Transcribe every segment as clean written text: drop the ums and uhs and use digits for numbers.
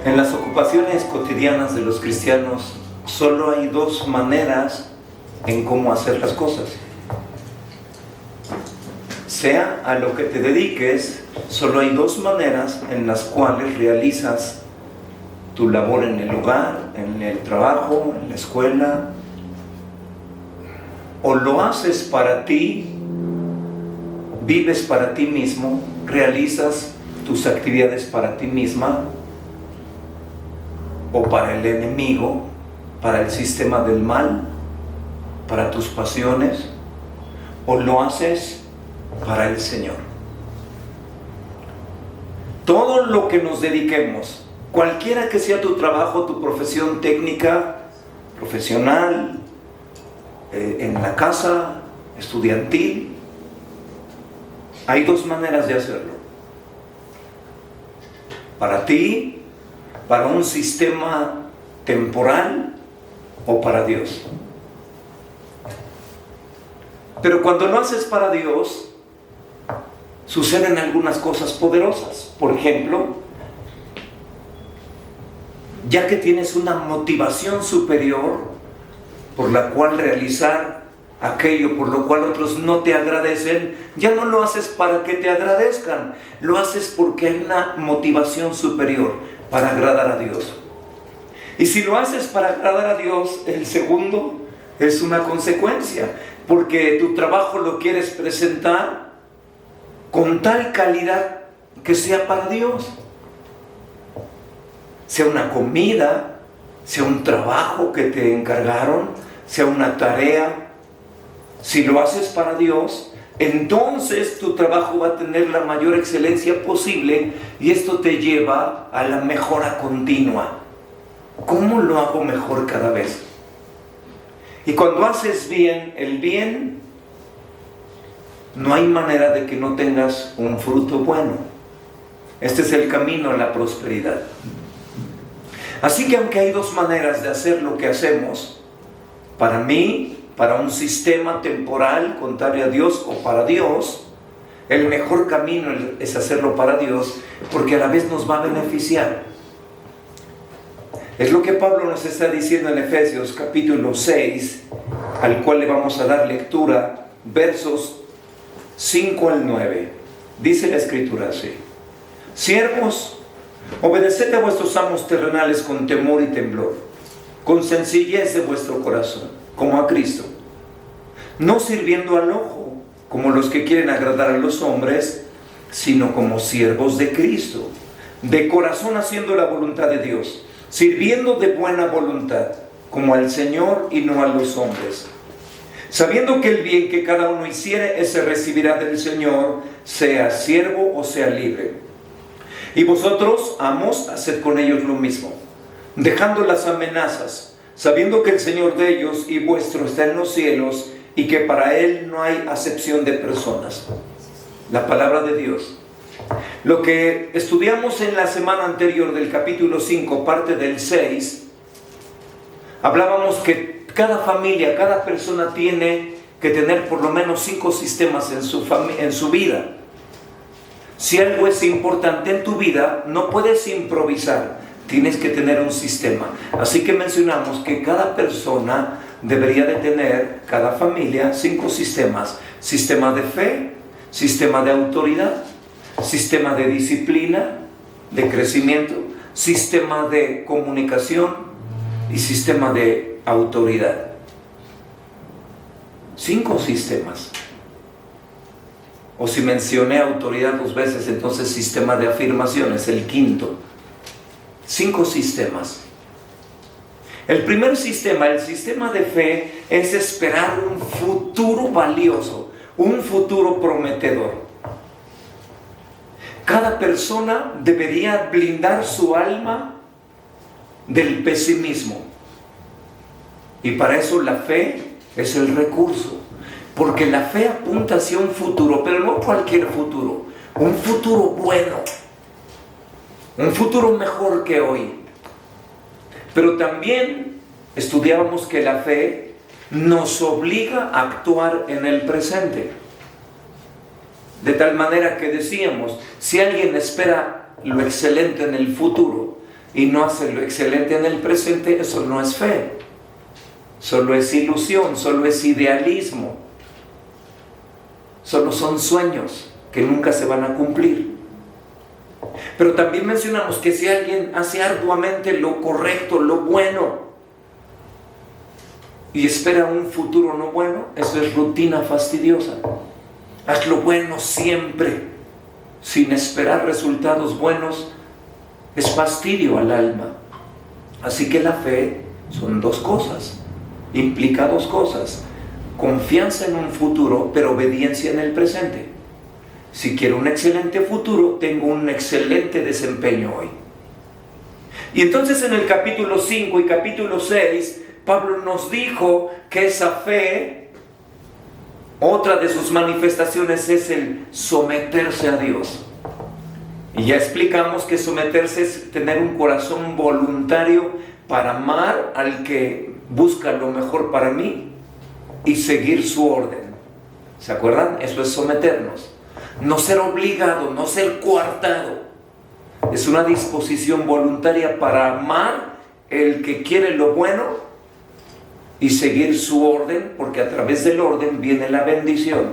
En las ocupaciones cotidianas de los cristianos solo hay dos maneras en cómo hacer las cosas. Sea a lo que te dediques, solo hay dos maneras en las cuales realizas tu labor en el hogar, en el trabajo, en la escuela. O lo haces para ti, vives para ti mismo, realizas tus actividades para ti misma, o para el enemigo, para el sistema del mal, para tus pasiones, o lo haces para el Señor. Todo lo que nos dediquemos, cualquiera que sea tu trabajo, tu profesión técnica, profesional, en la casa, estudiantil, hay dos maneras de hacerlo. Para ti, para un sistema temporal o para Dios. Pero cuando lo haces para Dios, suceden algunas cosas poderosas. Por ejemplo, ya que tienes una motivación superior por la cual realizar aquello por lo cual otros no te agradecen, ya no lo haces para que te agradezcan, lo haces porque hay una motivación superior para agradar a Dios. Y si lo haces para agradar a Dios, el segundo es una consecuencia, porque tu trabajo lo quieres presentar con tal calidad que sea para Dios. Sea una comida, sea un trabajo que te encargaron, sea una tarea. Si lo haces para Dios, entonces tu trabajo va a tener la mayor excelencia posible y esto te lleva a la mejora continua. ¿Cómo lo hago mejor cada vez? Y cuando haces bien, el bien, no hay manera de que no tengas un fruto bueno. Este es el camino a la prosperidad. Así que aunque hay dos maneras de hacer lo que hacemos, para mí, para un sistema temporal contrario a Dios o para Dios, el mejor camino es hacerlo para Dios, porque a la vez nos va a beneficiar. Es lo que Pablo nos está diciendo en Efesios capítulo 6, al cual le vamos a dar lectura, versos 5 al 9. Dice la Escritura así: siervos, obedeced a vuestros amos terrenales con temor y temblor, con sencillez de vuestro corazón, como a Cristo, no sirviendo al ojo, como los que quieren agradar a los hombres, sino como siervos de Cristo, de corazón haciendo la voluntad de Dios, sirviendo de buena voluntad, como al Señor y no a los hombres, sabiendo que el bien que cada uno hiciere, ese recibirá del Señor, sea siervo o sea libre. Y vosotros, amos, haced con ellos lo mismo, dejando las amenazas, sabiendo que el Señor de ellos y vuestro está en los cielos, y que para Él no hay acepción de personas. La palabra de Dios. Lo que estudiamos en la semana anterior del capítulo 5, parte del 6, hablábamos que cada familia, cada persona tiene que tener por lo menos 5 sistemas en su vida. Si algo es importante en tu vida, no puedes improvisar, tienes que tener un sistema. Así que mencionamos que cada persona debería de tener, cada familia, 5 sistemas. Sistema de fe, sistema de autoridad, sistema de disciplina, de crecimiento, sistema de comunicación y sistema de autoridad. 5 sistemas. O si mencioné autoridad 2 veces, entonces sistema de afirmaciones, el quinto. 5 sistemas. El primer sistema, el sistema de fe, es esperar un futuro valioso, un futuro prometedor. Cada persona debería blindar su alma del pesimismo. Y para eso la fe es el recurso. Porque la fe apunta hacia un futuro, pero no cualquier futuro. Un futuro bueno. Un futuro mejor que hoy. Pero también estudiábamos que la fe nos obliga a actuar en el presente. De tal manera que decíamos, si alguien espera lo excelente en el futuro y no hace lo excelente en el presente, eso no es fe. Solo es ilusión, solo es idealismo. Solo son sueños que nunca se van a cumplir. Pero también mencionamos que si alguien hace arduamente lo correcto, lo bueno, y espera un futuro no bueno, eso es rutina fastidiosa. Haz lo bueno siempre, sin esperar resultados buenos, es fastidio al alma. Así que la fe son dos cosas, implica dos cosas: confianza en un futuro, pero obediencia en el presente. Si quiero un excelente futuro, tengo un excelente desempeño hoy. Y entonces en el capítulo 5 y capítulo 6, Pablo nos dijo que esa fe, otra de sus manifestaciones es el someterse a Dios. Y ya explicamos que someterse es tener un corazón voluntario para amar al que busca lo mejor para mí y seguir su orden. ¿Se acuerdan? Eso es someternos. No ser obligado, no ser coartado. Es una disposición voluntaria para amar el que quiere lo bueno y seguir su orden, porque a través del orden viene la bendición.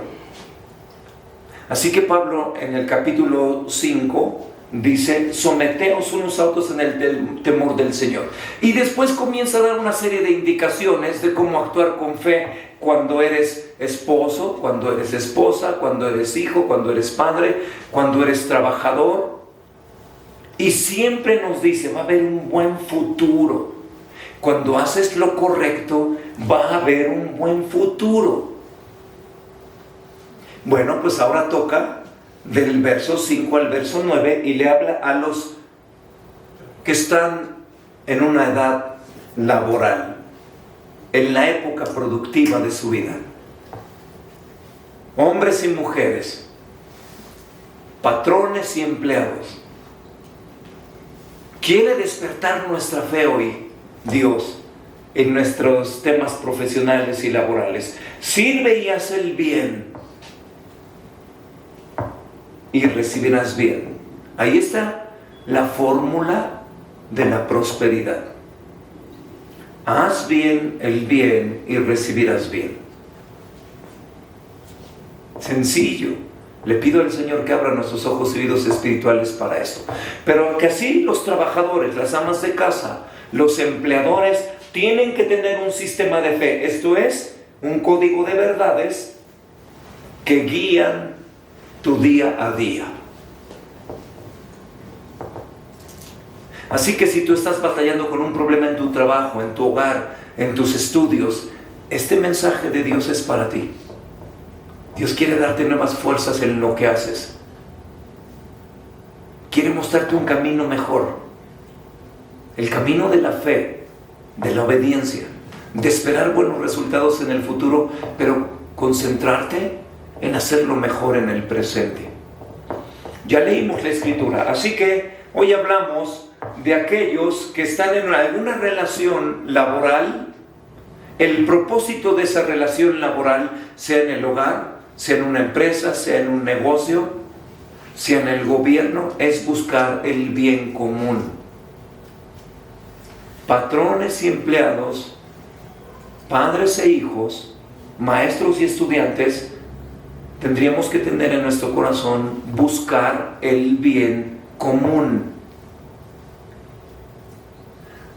Así que Pablo en el capítulo 5 dice: someteos unos a otros en el temor del Señor. Y después comienza a dar una serie de indicaciones de cómo actuar con fe cuando eres esposo, cuando eres esposa, cuando eres hijo, cuando eres padre, cuando eres trabajador. Y siempre nos dice: va a haber un buen futuro. Cuando haces lo correcto, va a haber un buen futuro. Bueno, pues ahora toca del verso 5 al verso 9 y le habla a los que están en una edad laboral, en la época productiva de su vida. Hombres y mujeres, patrones y empleados. ¿Quiere despertar nuestra fe hoy Dios en nuestros temas profesionales y laborales? Sirve y haz el bien y recibirás bien. Ahí está la fórmula de la prosperidad. Haz bien el bien y recibirás bien. Sencillo. Le pido al Señor que abra nuestros ojos y oídos espirituales para esto. Pero que así los trabajadores, las amas de casa, los empleadores tienen que tener un sistema de fe. Esto es, un código de verdades que guían tu día a día. Así que si tú estás batallando con un problema en tu trabajo, en tu hogar, en tus estudios, este mensaje de Dios es para ti. Dios quiere darte nuevas fuerzas en lo que haces. Quiere mostrarte un camino mejor. El camino de la fe, de la obediencia, de esperar buenos resultados en el futuro, pero concentrarte en hacerlo mejor en el presente. Ya leímos la escritura, así que hoy hablamos de aquellos que están en alguna relación laboral. El propósito de esa relación laboral, sea en el hogar, sea en una empresa, sea en un negocio, sea en el gobierno, es buscar el bien común. Patrones y empleados, padres e hijos, maestros y estudiantes, tendríamos que tener en nuestro corazón buscar el bien común.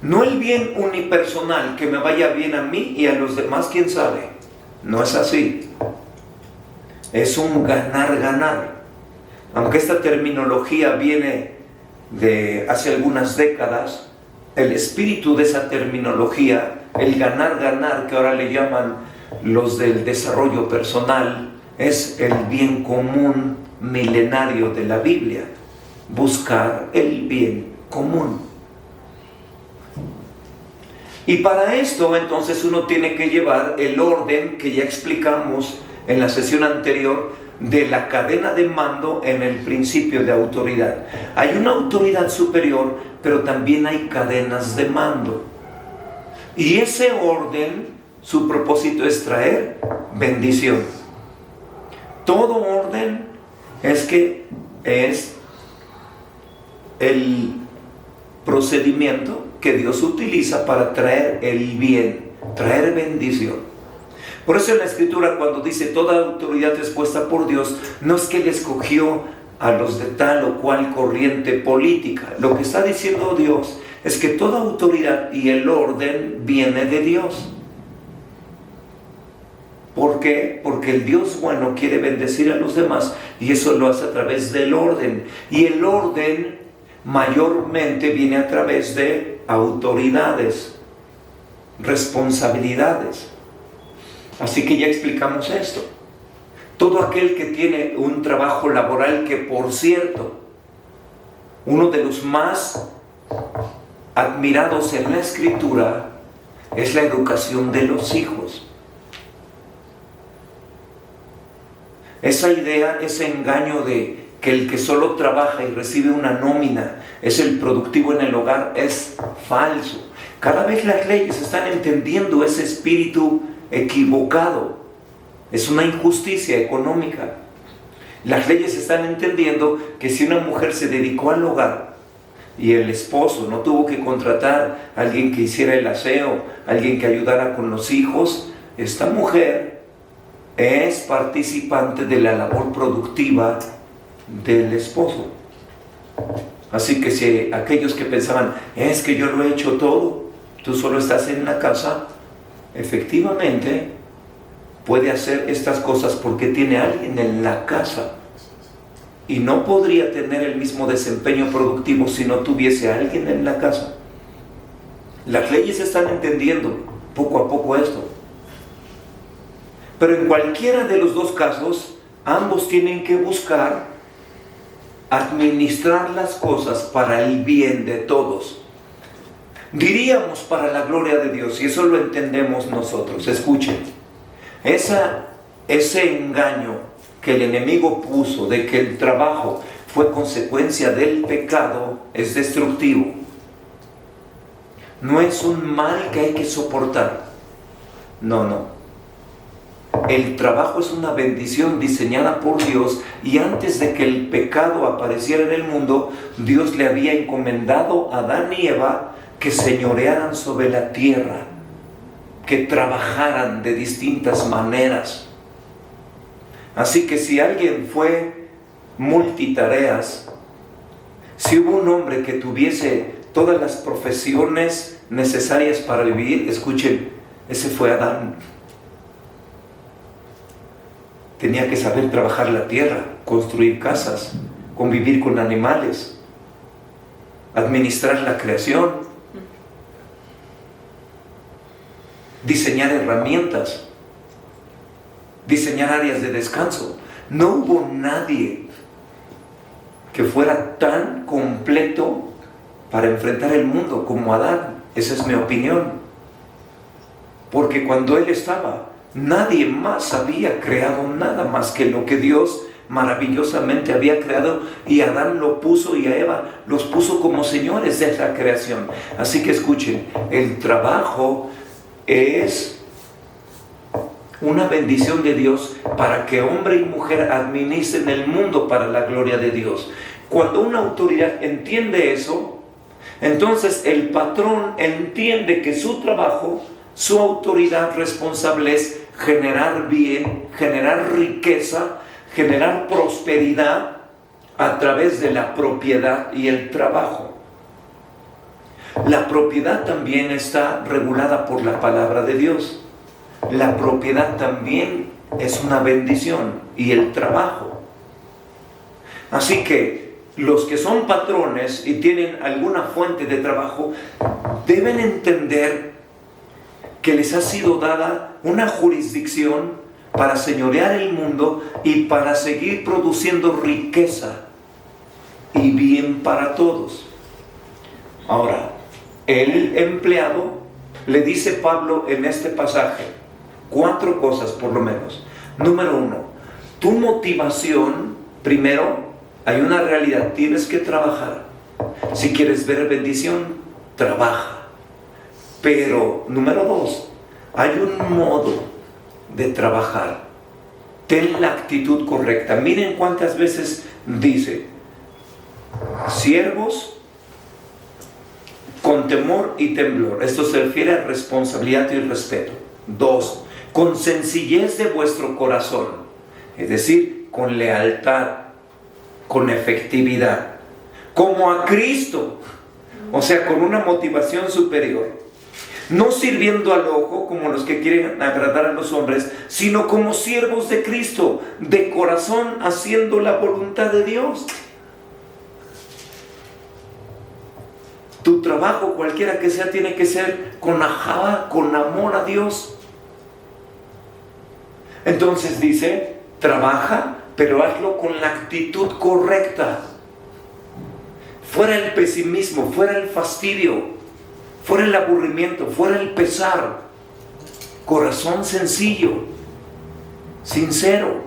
No el bien unipersonal, que me vaya bien a mí y a los demás, quién sabe. No es así. Es un ganar-ganar. Aunque esta terminología viene de hace algunas décadas, el espíritu de esa terminología, el ganar-ganar que ahora le llaman los del desarrollo personal, es el bien común milenario de la Biblia. Buscar el bien común. Y para esto entonces uno tiene que llevar el orden que ya explicamos en la sesión anterior de la cadena de mando en el principio de autoridad. Hay una autoridad superior, pero también hay cadenas de mando. Y ese orden, su propósito es traer bendición. Todo orden es el procedimiento que Dios utiliza para traer el bien, traer bendición. Por eso en la Escritura, cuando dice toda autoridad es puesta por Dios, no es que Él escogió a los de tal o cual corriente política. Lo que está diciendo Dios es que toda autoridad y el orden viene de Dios. ¿Por qué? Porque el Dios bueno quiere bendecir a los demás y eso lo hace a través del orden. Y el orden mayormente viene a través de autoridades, responsabilidades. Así que ya explicamos esto. Todo aquel que tiene un trabajo laboral, que por cierto, uno de los más admirados en la Escritura es la educación de los hijos. Esa idea, ese engaño de que el que solo trabaja y recibe una nómina es el productivo en el hogar es falso. Cada vez las leyes están entendiendo ese espíritu equivocado. Es una injusticia económica. Las leyes están entendiendo que si una mujer se dedicó al hogar y el esposo no tuvo que contratar a alguien que hiciera el aseo, alguien que ayudara con los hijos, esta mujer es participante de la labor productiva del esposo. Así que si aquellos que pensaban, es que yo lo he hecho todo, tú solo estás en la casa, efectivamente puede hacer estas cosas porque tiene a alguien en la casa y no podría tener el mismo desempeño productivo si no tuviese a alguien en la casa. Las leyes están entendiendo poco a poco esto. Pero en cualquiera de los dos casos, ambos tienen que buscar administrar las cosas para el bien de todos. Diríamos para la gloria de Dios, y eso lo entendemos nosotros. Escuchen, ese engaño que el enemigo puso de que el trabajo fue consecuencia del pecado es destructivo. No es un mal que hay que soportar. No. El trabajo es una bendición diseñada por Dios, y antes de que el pecado apareciera en el mundo, Dios le había encomendado a Adán y Eva que señorearan sobre la tierra, que trabajaran de distintas maneras. Así que si alguien fue multitareas, si hubo un hombre que tuviese todas las profesiones necesarias para vivir, escuchen, ese fue Adán. Tenía que saber trabajar la tierra, construir casas, convivir con animales, administrar la creación, diseñar herramientas, diseñar áreas de descanso. No hubo nadie que fuera tan completo para enfrentar el mundo como Adán. Esa es mi opinión. Porque cuando él estaba, nadie más había creado nada más que lo que Dios maravillosamente había creado, y Adán lo puso y a Eva los puso como señores de esa creación. Así que escuchen, el trabajo es una bendición de Dios para que hombre y mujer administren el mundo para la gloria de Dios. Cuando una autoridad entiende eso, entonces el patrón entiende que su trabajo, su autoridad responsable es generar bien, generar riqueza, generar prosperidad a través de la propiedad y el trabajo. La propiedad también está regulada por la palabra de Dios. La propiedad también es una bendición, y el trabajo. Así que los que son patrones y tienen alguna fuente de trabajo deben entender que les ha sido dada una jurisdicción para señorear el mundo y para seguir produciendo riqueza y bien para todos. Ahora, el empleado, le dice Pablo en este pasaje 4 cosas por lo menos. Número 1, tu motivación. Primero, hay una realidad, tienes que trabajar. Si quieres ver bendición, trabaja. Pero, número 2, hay un modo de trabajar. Ten la actitud correcta. Miren cuántas veces dice, Siervos con temor y temblor. Esto se refiere a responsabilidad y respeto. 2. Con sencillez de vuestro corazón. Es decir, con lealtad, con efectividad. Como a Cristo. O sea, con una motivación superior. No sirviendo al ojo como los que quieren agradar a los hombres, sino como siervos de Cristo, de corazón, haciendo la voluntad de Dios. Tu trabajo, cualquiera que sea, tiene que ser con ajada, con amor a Dios. Entonces dice, trabaja, pero hazlo con la actitud correcta. Fuera el pesimismo, fuera el fastidio, fuera el aburrimiento, fuera el pesar. Corazón sencillo, sincero,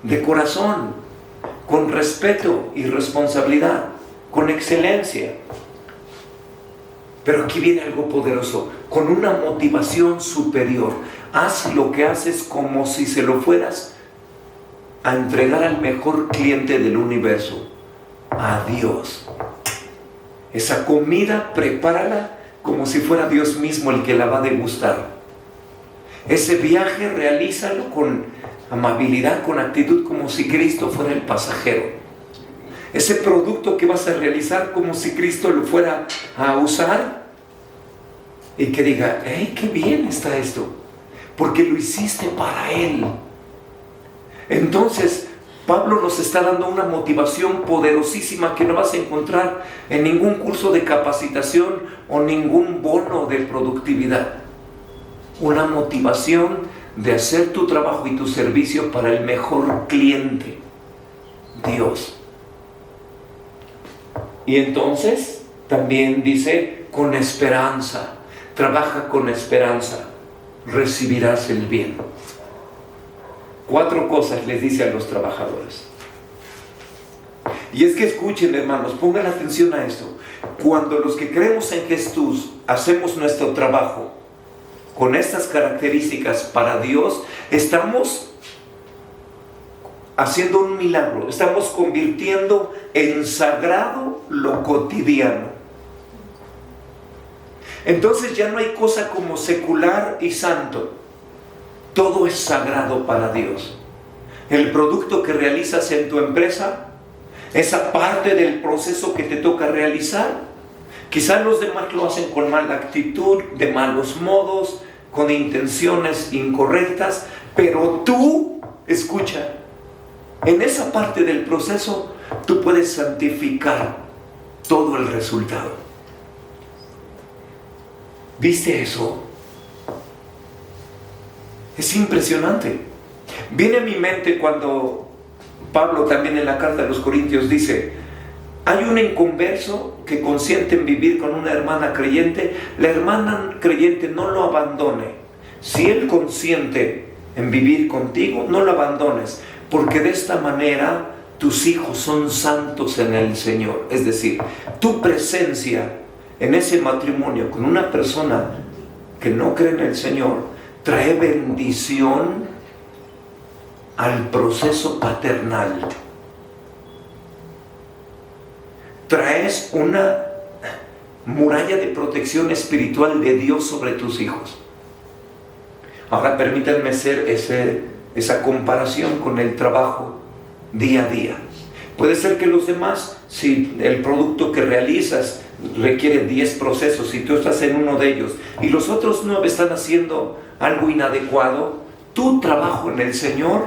de corazón, con respeto y responsabilidad, con excelencia. Pero aquí viene algo poderoso, con una motivación superior. Haz lo que haces como si se lo fueras a entregar al mejor cliente del universo, a Dios. Esa comida prepárala como si fuera Dios mismo el que la va a degustar. Ese viaje realízalo con amabilidad, con actitud, como si Cristo fuera el pasajero. Ese producto que vas a realizar como si Cristo lo fuera a usar y que diga, ¡hey, qué bien está esto! Porque lo hiciste para Él. Entonces, Pablo nos está dando una motivación poderosísima que no vas a encontrar en ningún curso de capacitación o ningún bono de productividad. Una motivación de hacer tu trabajo y tu servicio para el mejor cliente, Dios. Y entonces también dice, con esperanza, trabaja con esperanza, recibirás el bien. 4 cosas les dice a los trabajadores. Y es que escuchen, hermanos, pongan atención a esto. Cuando los que creemos en Jesús hacemos nuestro trabajo con estas características para Dios, estamos haciendo un milagro, estamos convirtiendo en sagrado lo cotidiano. Entonces ya no hay cosa como secular y santo. Todo es sagrado para Dios. El producto que realizas en tu empresa, esa parte del proceso que te toca realizar, quizás los demás lo hacen con mala actitud, de malos modos, con intenciones incorrectas, pero tú, escucha, en esa parte del proceso tú puedes santificar todo el resultado. ¿Viste eso? Es impresionante. Viene a mi mente cuando Pablo también en la carta a los Corintios dice, hay un inconverso que consiente en vivir con una hermana creyente, la hermana creyente no lo abandone. Si él consiente en vivir contigo, no lo abandones, porque de esta manera tus hijos son santos en el Señor. Es decir, tu presencia en ese matrimonio con una persona que no cree en el Señor trae bendición al proceso paternal. Traes una muralla de protección espiritual de Dios sobre tus hijos. Ahora permítanme hacer esa comparación con el trabajo día a día. Puede ser que los demás, si el producto que realizas requiere 10 procesos y tú estás en uno de ellos y los otros 9 están haciendo algo inadecuado, tu trabajo en el Señor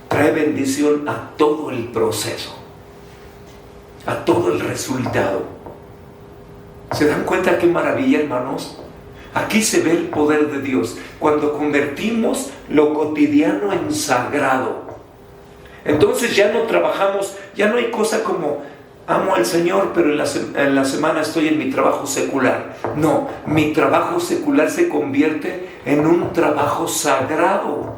trae bendición a todo el proceso, a todo el resultado. ¿Se dan cuenta qué maravilla, hermanos? Aquí se ve el poder de Dios cuando convertimos lo cotidiano en sagrado. Entonces ya no trabajamos, ya no hay cosa como amo al Señor, pero en la semana estoy en mi trabajo secular. No, mi trabajo secular se convierte en un trabajo sagrado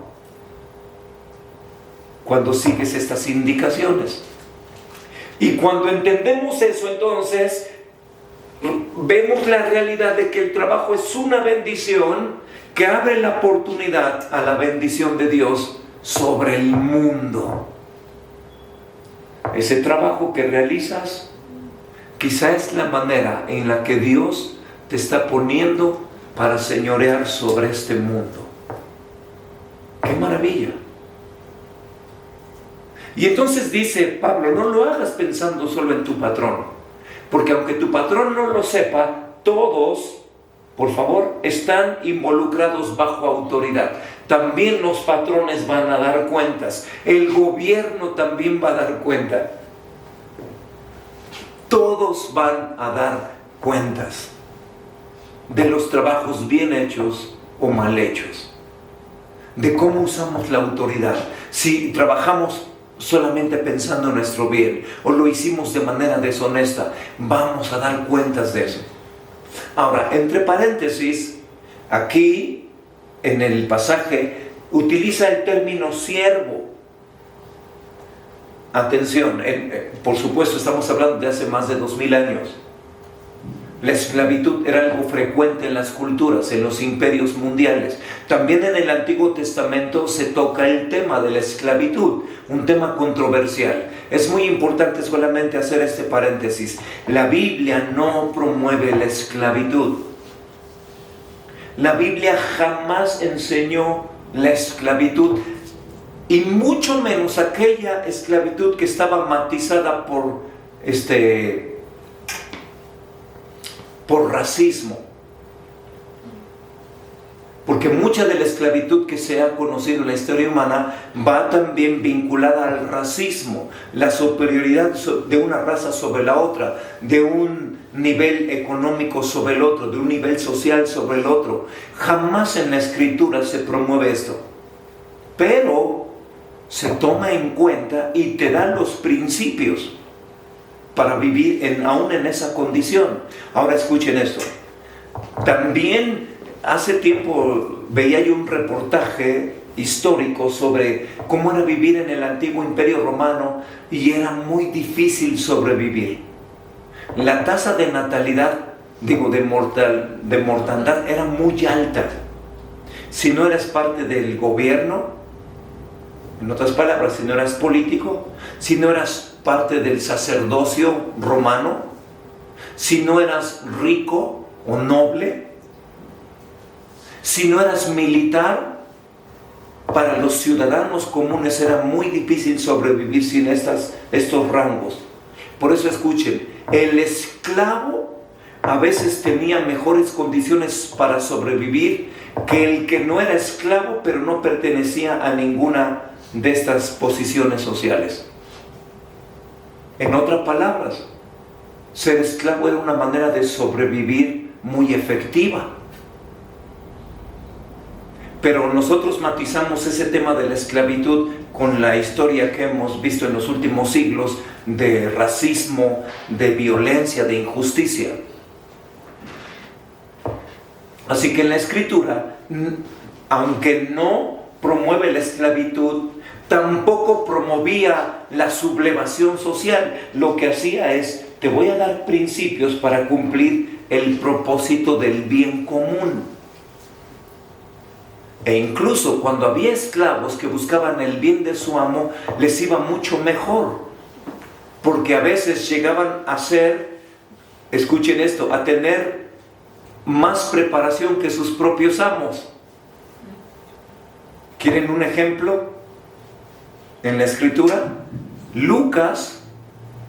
cuando sigues estas indicaciones. Y cuando entendemos eso, entonces vemos la realidad de que el trabajo es una bendición que abre la oportunidad a la bendición de Dios sobre el mundo. ese trabajo que realizas, quizá es la manera en la que Dios te está poniendo para señorear sobre este mundo. ¡Qué maravilla! Y entonces dice Pablo, no lo hagas pensando solo en tu patrón, porque aunque tu patrón no lo sepa, todos, por favor, están involucrados bajo autoridad. También los patrones van a dar cuentas. El gobierno también va a dar cuenta. Todos van a dar cuentas de los trabajos bien hechos o mal hechos, de cómo usamos la autoridad. Si trabajamos solamente pensando en nuestro bien o lo hicimos de manera deshonesta, vamos a dar cuentas de eso. Ahora, entre paréntesis, aquí en el pasaje utiliza el término siervo. Atención, por supuesto estamos hablando de hace más de 2000 años. La esclavitud era algo frecuente en las culturas, en los imperios mundiales. También en el Antiguo Testamento se toca el tema de la esclavitud, un tema controversial. Es muy importante solamente hacer este paréntesis. La Biblia no promueve la esclavitud. La Biblia jamás enseñó la esclavitud, y mucho menos aquella esclavitud que estaba matizada por racismo. Porque mucha de la esclavitud que se ha conocido en la historia humana va también vinculada al racismo, la superioridad de una raza sobre la otra, de un nivel económico sobre el otro, de un nivel social sobre el otro. Jamás en la Escritura se promueve esto, pero se toma en cuenta y te da los principios para vivir aún en esa condición. Ahora escuchen esto. También hace tiempo veía yo un reportaje histórico sobre cómo era vivir en el antiguo Imperio Romano, y era muy difícil sobrevivir. La tasa de natalidad, de mortandad era muy alta. Si no eras parte del gobierno, en otras palabras, si no eras político, si no eras parte del sacerdocio romano, si no eras rico o noble, si no eras militar, para los ciudadanos comunes era muy difícil sobrevivir sin estos rangos. Por eso escuchen, el esclavo a veces tenía mejores condiciones para sobrevivir que el que no era esclavo pero no pertenecía a ninguna de estas posiciones sociales. En otras palabras, ser esclavo era una manera de sobrevivir muy efectiva. Pero nosotros matizamos ese tema de la esclavitud con la historia que hemos visto en los últimos siglos de racismo, de violencia, de injusticia. Así que en la Escritura, aunque no promueve la esclavitud, tampoco promovía la sublevación social. Lo que hacía es, te voy a dar principios para cumplir el propósito del bien común. E incluso cuando había esclavos que buscaban el bien de su amo, les iba mucho mejor, porque a veces llegaban a ser, escuchen esto, a tener más preparación que sus propios amos. ¿Quieren un ejemplo? En la Escritura, Lucas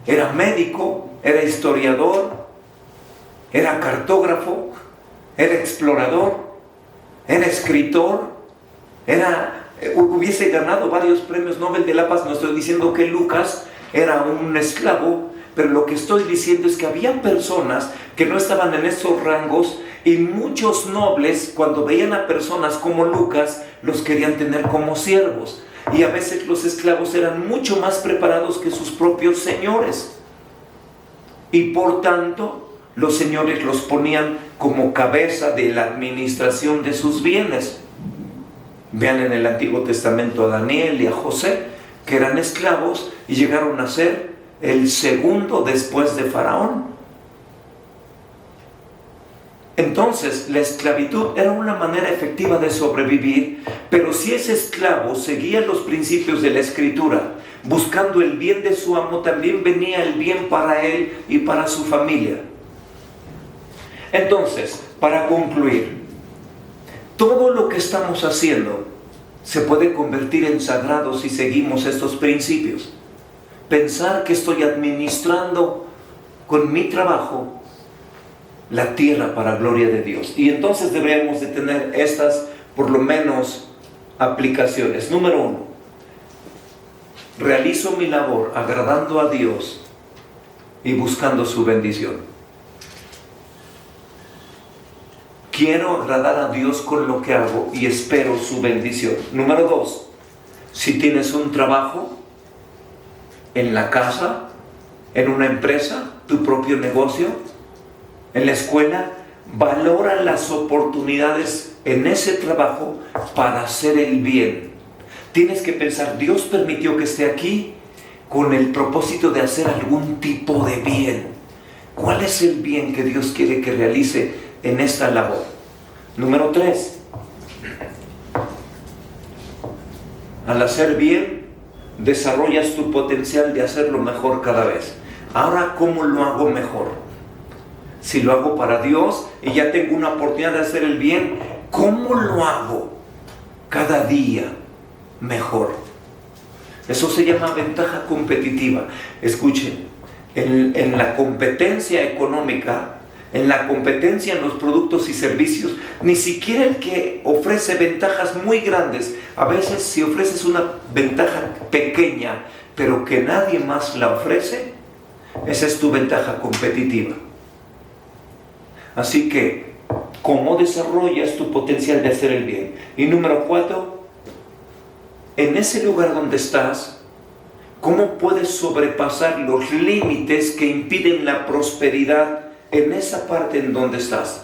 era médico, era historiador, era cartógrafo, era explorador, era escritor, hubiese ganado varios premios Nobel de la Paz. No estoy diciendo que Lucas era un esclavo, pero lo que estoy diciendo es que había personas que no estaban en esos rangos, y muchos nobles, cuando veían a personas como Lucas, los querían tener como siervos. Y a veces los esclavos eran mucho más preparados que sus propios señores, y por tanto los señores los ponían como cabeza de la administración de sus bienes. Vean en el Antiguo Testamento a Daniel y a José, que eran esclavos y llegaron a ser el segundo después de Faraón. Entonces, la esclavitud era una manera efectiva de sobrevivir, pero si ese esclavo seguía los principios de la Escritura, buscando el bien de su amo, también venía el bien para él y para su familia. Entonces, para concluir, todo lo que estamos haciendo se puede convertir en sagrado si seguimos estos principios. Pensar que estoy administrando con mi trabajo la tierra para gloria de Dios. Y entonces deberíamos de tener estas, por lo menos, aplicaciones. Número 1, realizo mi labor agradando a Dios y buscando su bendición. Quiero agradar a Dios con lo que hago y espero su bendición. Número 2, si tienes un trabajo en la casa, en una empresa, tu propio negocio, en la escuela, valora las oportunidades en ese trabajo para hacer el bien. Tienes que pensar, Dios permitió que esté aquí con el propósito de hacer algún tipo de bien. ¿Cuál es el bien que Dios quiere que realice en esta labor? Número 3, al hacer bien, desarrollas tu potencial de hacerlo mejor cada vez. Ahora, ¿cómo lo hago mejor? Si lo hago para Dios y ya tengo una oportunidad de hacer el bien, ¿cómo lo hago cada día mejor? Eso se llama ventaja competitiva. Escuchen, en la competencia económica, en la competencia en los productos y servicios, ni siquiera el que ofrece ventajas muy grandes, a veces si ofreces una ventaja pequeña, pero que nadie más la ofrece, esa es tu ventaja competitiva. Así que, ¿cómo desarrollas tu potencial de hacer el bien? Y número 4, en ese lugar donde estás, ¿cómo puedes sobrepasar los límites que impiden la prosperidad en esa parte en donde estás?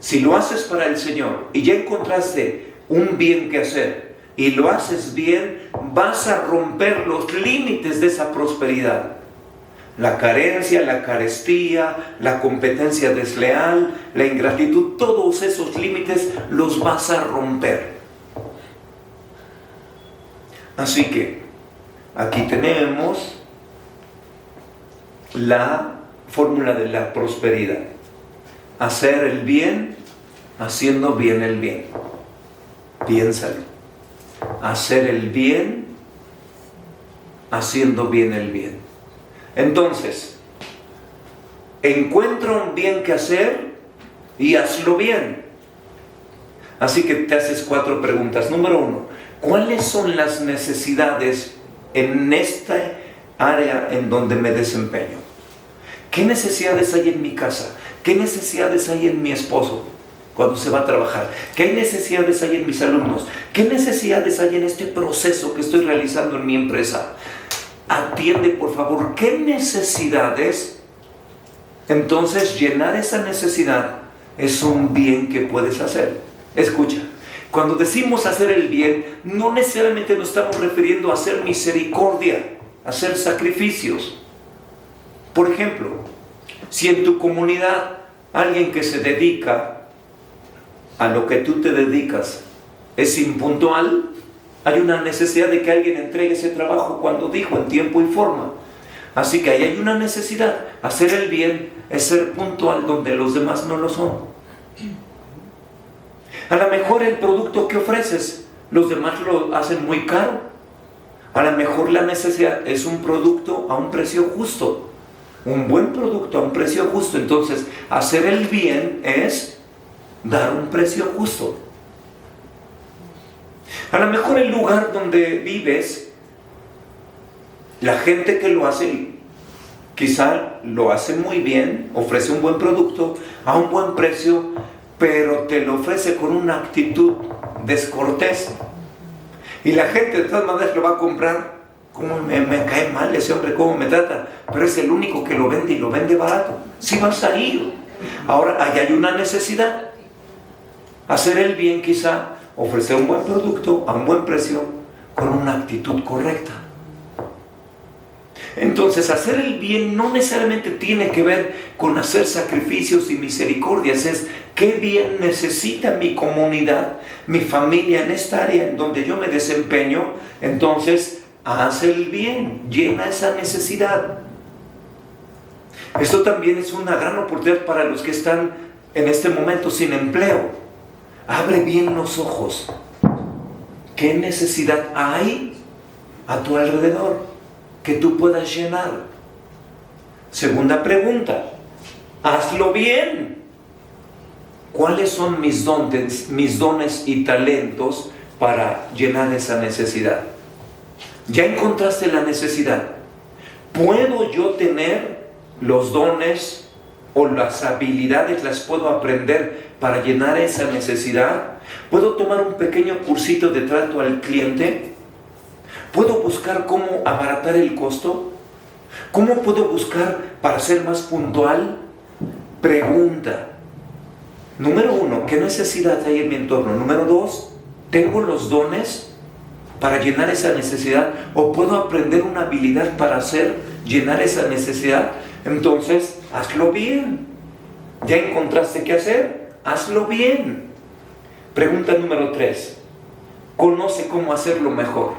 Si lo haces para el Señor y ya encontraste un bien que hacer y lo haces bien, vas a romper los límites de esa prosperidad. La carencia, la carestía, la competencia desleal, la ingratitud, todos esos límites los vas a romper. Así que aquí tenemos la fórmula de la prosperidad: hacer el bien, haciendo bien el bien. Piénsalo. Hacer el bien, haciendo bien el bien. Entonces, encuentra un bien que hacer y hazlo bien. Así que te haces 4 preguntas. Número 1, ¿cuáles son las necesidades en esta área en donde me desempeño? ¿Qué necesidades hay en mi casa? ¿Qué necesidades hay en mi esposo cuando se va a trabajar? ¿Qué necesidades hay en mis alumnos? ¿Qué necesidades hay en este proceso que estoy realizando en mi empresa? Atiende, por favor, ¿qué necesidades? Entonces, llenar esa necesidad es un bien que puedes hacer. Escucha, cuando decimos hacer el bien, no necesariamente nos estamos refiriendo a hacer misericordia, a hacer sacrificios. Por ejemplo, si en tu comunidad alguien que se dedica a lo que tú te dedicas es impuntual, hay una necesidad de que alguien entregue ese trabajo cuando dijo, en tiempo y forma. Así que ahí hay una necesidad. Hacer el bien es ser puntual donde los demás no lo son. A lo mejor el producto que ofreces, los demás lo hacen muy caro. A lo mejor la necesidad es un producto a un precio justo. Un buen producto a un precio justo. Entonces, hacer el bien es dar un precio justo. A lo mejor el lugar donde vives, la gente que lo hace, quizá lo hace muy bien, ofrece un buen producto a un buen precio, pero te lo ofrece con una actitud descortés. Y la gente de todas maneras lo va a comprar. ¿Cómo me cae mal ese hombre? ¿Cómo me trata? Pero es el único que lo vende y lo vende barato. Sí vas a ir. Ahora, ahí hay una necesidad. Hacer el bien quizá, ofrecer un buen producto a un buen precio con una actitud correcta. Entonces, hacer el bien no necesariamente tiene que ver con hacer sacrificios y misericordias. Es ¿Qué bien necesita mi comunidad, mi familia en esta área en donde yo me desempeño? Entonces, haz el bien, llena esa necesidad. Esto también es una gran oportunidad para los que están en este momento sin empleo. Abre bien los ojos. ¿Qué necesidad hay a tu alrededor que tú puedas llenar? Segunda pregunta, hazlo bien. ¿Cuáles son mis dones y talentos para llenar esa necesidad? Ya encontraste la necesidad. ¿Puedo yo tener los dones o las habilidades, las puedo aprender para llenar esa necesidad? ¿Puedo tomar un pequeño cursito de trato al cliente? ¿Puedo buscar cómo abaratar el costo? ¿Cómo puedo buscar para ser más puntual? Pregunta. Número 1, ¿qué necesidad hay en mi entorno? Número 2, ¿tengo los dones para llenar esa necesidad? ¿O puedo aprender una habilidad para llenar esa necesidad? Entonces, hazlo bien. ¿Ya encontraste qué hacer? Hazlo bien. Pregunta número 3, conoce cómo hacerlo mejor.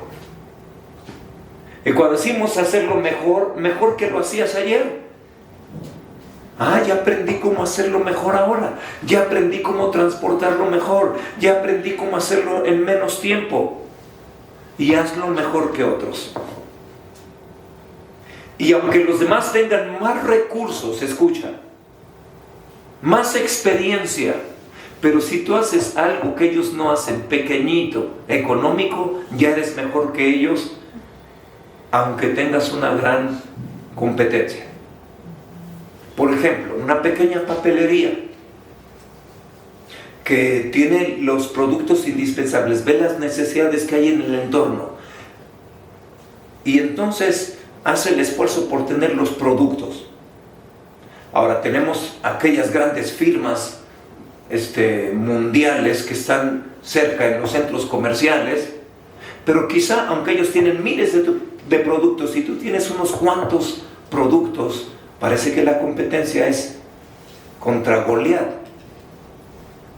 Y cuando decimos hacerlo mejor, mejor que lo hacías ayer. Ya aprendí cómo hacerlo mejor ahora. Ya aprendí cómo transportarlo mejor. Ya aprendí cómo hacerlo en menos tiempo. Y hazlo mejor que otros. Y aunque los demás tengan más recursos, escucha, más experiencia, pero si tú haces algo que ellos no hacen, pequeñito, económico, ya eres mejor que ellos, aunque tengas una gran competencia. Por ejemplo, una pequeña papelería que tiene los productos indispensables, ve las necesidades que hay en el entorno y entonces hace el esfuerzo por tener los productos. Ahora tenemos aquellas grandes firmas mundiales que están cerca en los centros comerciales, pero quizá aunque ellos tienen miles de productos y tú tienes unos cuantos productos, parece que la competencia es contra Goliat.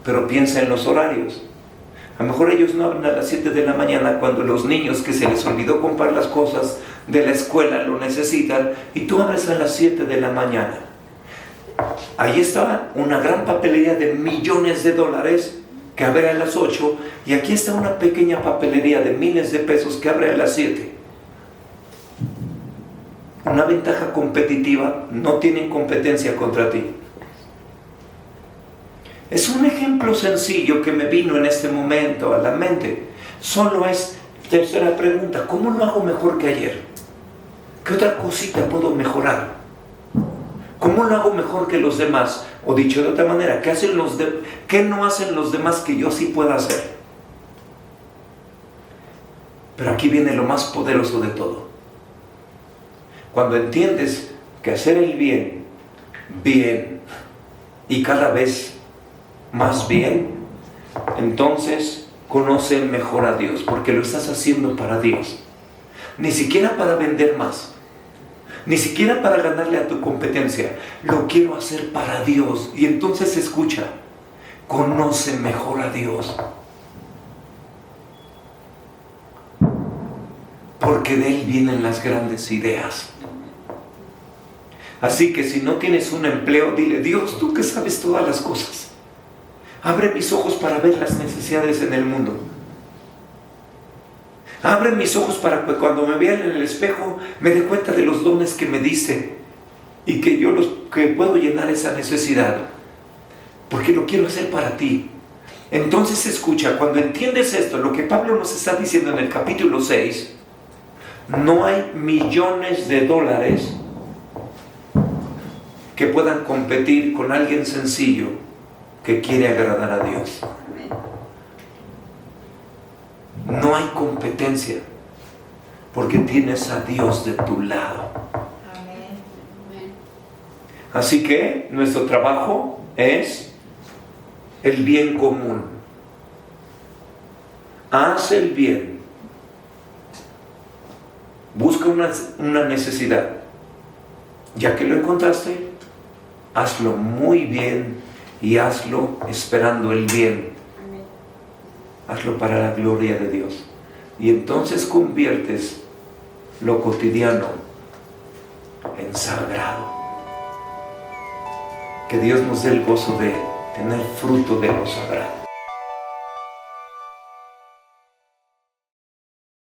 Pero piensa en los horarios. A lo mejor ellos no abren a las 7 de la mañana cuando los niños que se les olvidó comprar las cosas de la escuela lo necesitan, y tú abres a las 7 de la mañana. Ahí está una gran papelería de millones de dólares que abre a las 8, y aquí está una pequeña papelería de miles de pesos que abre a las 7. Una ventaja competitiva, no tienen competencia contra ti. Es un ejemplo sencillo que me vino en este momento a la mente. Solo es, tercera pregunta, ¿cómo lo hago mejor que ayer? ¿Qué otra cosita puedo mejorar? ¿Cómo lo hago mejor que los demás? O dicho de otra manera, ¿qué no hacen los demás que yo sí pueda hacer? Pero aquí viene lo más poderoso de todo. Cuando entiendes que hacer el bien, bien, y cada vez más bien, entonces conoce mejor a Dios, porque lo estás haciendo para Dios. Ni siquiera para vender más, ni siquiera para ganarle a tu competencia. Lo quiero hacer para Dios. Y entonces escucha, conoce mejor a Dios, porque de Él vienen las grandes ideas. Así que si no tienes un empleo, dile: Dios, tú que sabes todas las cosas, abre mis ojos para ver las necesidades en el mundo. Abre mis ojos para que cuando me vean en el espejo me dé cuenta de los dones que me diste y que que puedo llenar esa necesidad, porque lo quiero hacer para ti. Entonces escucha, cuando entiendes esto, lo que Pablo nos está diciendo en el capítulo 6, no hay millones de dólares que puedan competir con alguien sencillo que quiere agradar a Dios. No hay competencia, porque tienes a Dios de tu lado. Así que nuestro trabajo es el bien común. Haz el bien. Busca una necesidad. Ya que lo encontraste, hazlo muy bien y hazlo esperando el bien. Hazlo para la gloria de Dios. Y entonces conviertes lo cotidiano en sagrado. Que Dios nos dé el gozo de tener fruto de lo sagrado.